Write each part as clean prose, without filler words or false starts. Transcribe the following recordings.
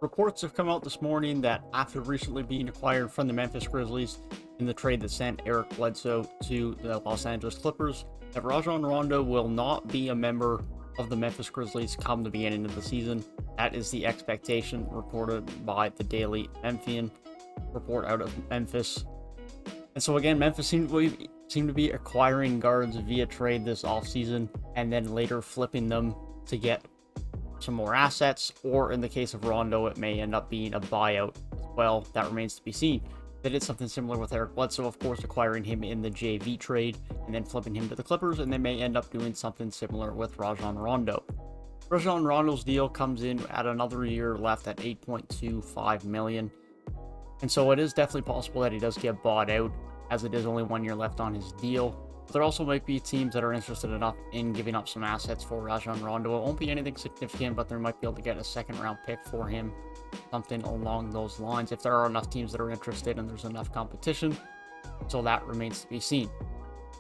Reports have come out this morning that after recently being acquired from the Memphis Grizzlies in the trade that sent Eric Bledsoe to the Los Angeles Clippers, that Rajon Rondo will not be a member of the Memphis Grizzlies come the beginning of the season. That is the expectation reported by the Daily Memphian report out of Memphis. And so again, Memphis seemed to be acquiring guards via trade this offseason and then later flipping them to get some more assets, or in the case of Rondo, it may end up being a buyout as well. That remains to be seen. They did something similar with Eric Bledsoe, of course, acquiring him in the JV trade and then flipping him to the Clippers, and they may end up doing something similar with Rajon Rondo. Rajon Rondo's deal comes in at another year left at $8.25 million. And so it is definitely possible that he does get bought out, as it is only 1 year left on his deal. But there also might be teams that are interested enough in giving up some assets for Rajon Rondo. It won't be anything significant, but they might be able to get a second-round pick for him, something along those lines, if there are enough teams that are interested and there's enough competition. So that remains to be seen.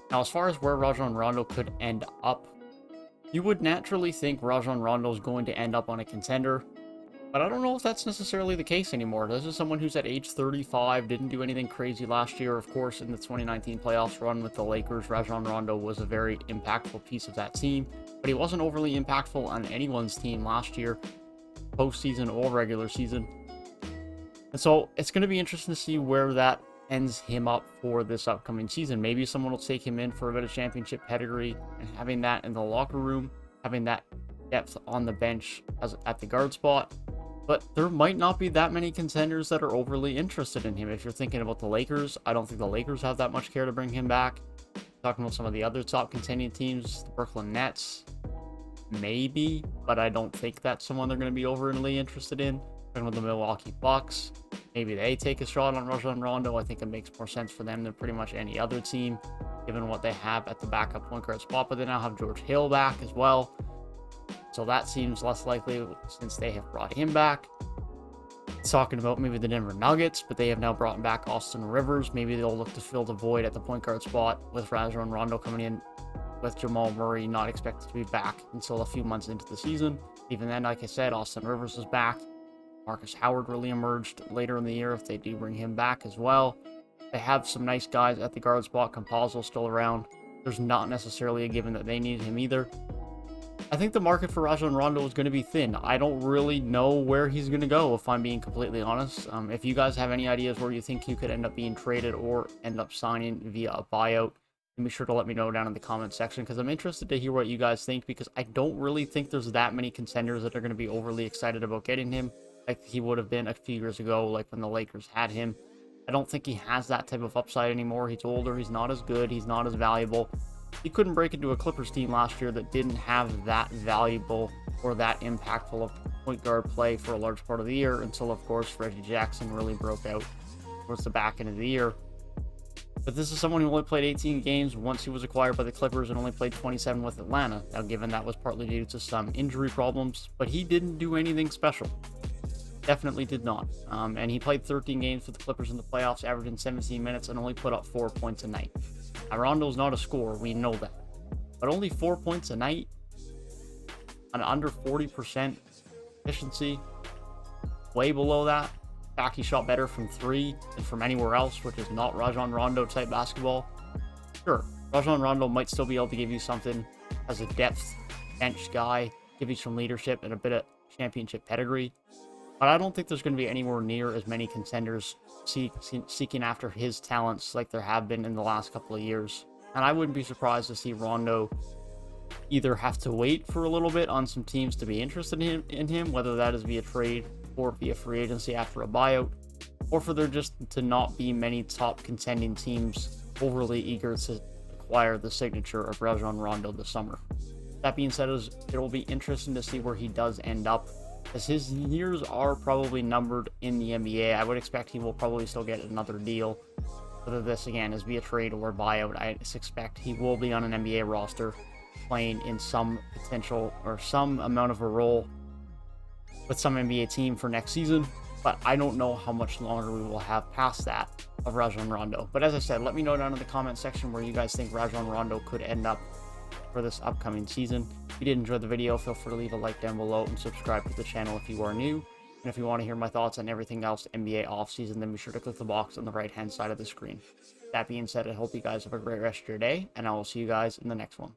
Now, as far as where Rajon Rondo could end up, you would naturally think Rajon Rondo is going to end up on a contender, but I don't know if that's necessarily the case anymore. This is someone who's at age 35, didn't do anything crazy last year. Of course, in the 2019 playoffs run with the Lakers, Rajon Rondo was a very impactful piece of that team, but he wasn't overly impactful on anyone's team last year, postseason or regular season. And so it's going to be interesting to see where that ends him up for this upcoming season. Maybe someone will take him in for a bit of championship pedigree, and having that in the locker room, having that depth on the bench at the guard spot. But there might not be that many contenders that are overly interested in him. If you're thinking about the Lakers, I don't think the Lakers have that much care to bring him back. Talking about some of the other top contending teams, the Brooklyn Nets, maybe, but I don't think that's someone they're going to be overly interested in. Talking about the Milwaukee Bucks, maybe they take a shot on Rajon Rondo. I think it makes more sense for them than pretty much any other team, given what they have at the backup point guard spot. But they now have George Hill back as well, so that seems less likely since they have brought him back. Talking about maybe the Denver Nuggets, but they have now brought back Austin Rivers. Maybe they'll look to fill the void at the point guard spot with Rajon Rondo coming in, with Jamal Murray not expected to be back until a few months into the season. Even then, like I said, Austin Rivers is back. Marcus Howard really emerged later in the year if they do bring him back as well. They have some nice guys at the guard spot. Campazzo's still around. There's not necessarily a given that they need him either. I think the market for Rajon Rondo is going to be thin. I don't really know where he's going to go, if I'm being completely honest. If you guys have any ideas where you think he could end up being traded or end up signing via a buyout, be sure to let me know down in the comment section, because I'm interested to hear what you guys think, because I don't really think there's that many contenders that are going to be overly excited about getting him like he would have been a few years ago, like when the Lakers had him. I don't think he has that type of upside anymore. He's older, he's not as good, he's not as valuable. He couldn't break into a Clippers team last year that didn't have that valuable or that impactful of point guard play for a large part of the year, until, of course, Reggie Jackson really broke out towards the back end of the year. But this is someone who only played 18 games once he was acquired by the Clippers and only played 27 with Atlanta. Now, given that was partly due to some injury problems, but he didn't do anything special. Definitely did not. And he played 13 games for the Clippers in the playoffs, averaging 17 minutes and only put up 4 points a night. Rondo's not a scorer, we know that. But only 4 points a night on under 40% efficiency, way below that. In fact, he shot better from three than from anywhere else, which is not Rajon Rondo type basketball. Sure, Rajon Rondo might still be able to give you something as a depth bench guy, give you some leadership and a bit of championship pedigree. But I don't think there's going to be anywhere near as many contenders seeking after his talents like there have been in the last couple of years. And I wouldn't be surprised to see Rondo either have to wait for a little bit on some teams to be interested in him, whether that is via trade or via free agency after a buyout, or for there just to not be many top contending teams overly eager to acquire the signature of Rajon Rondo this summer. That being said, it will be interesting to see where he does end up, as his years are probably numbered in the NBA. I would expect he will probably still get another deal. Whether this, again, is via trade or buyout, I suspect he will be on an NBA roster, playing in some potential or some amount of a role with some NBA team for next season. But I don't know how much longer we will have past that of Rajon Rondo. But as I said, let me know down in the comment section where you guys think Rajon Rondo could end up for this upcoming season. If you did enjoy the video, feel free to leave a like down below and subscribe to the channel if you are new. And if you want to hear my thoughts on everything else NBA offseason, then be sure to click the box on the right-hand side of the screen. That being said, I hope you guys have a great rest of your day, and I will see you guys in the next one.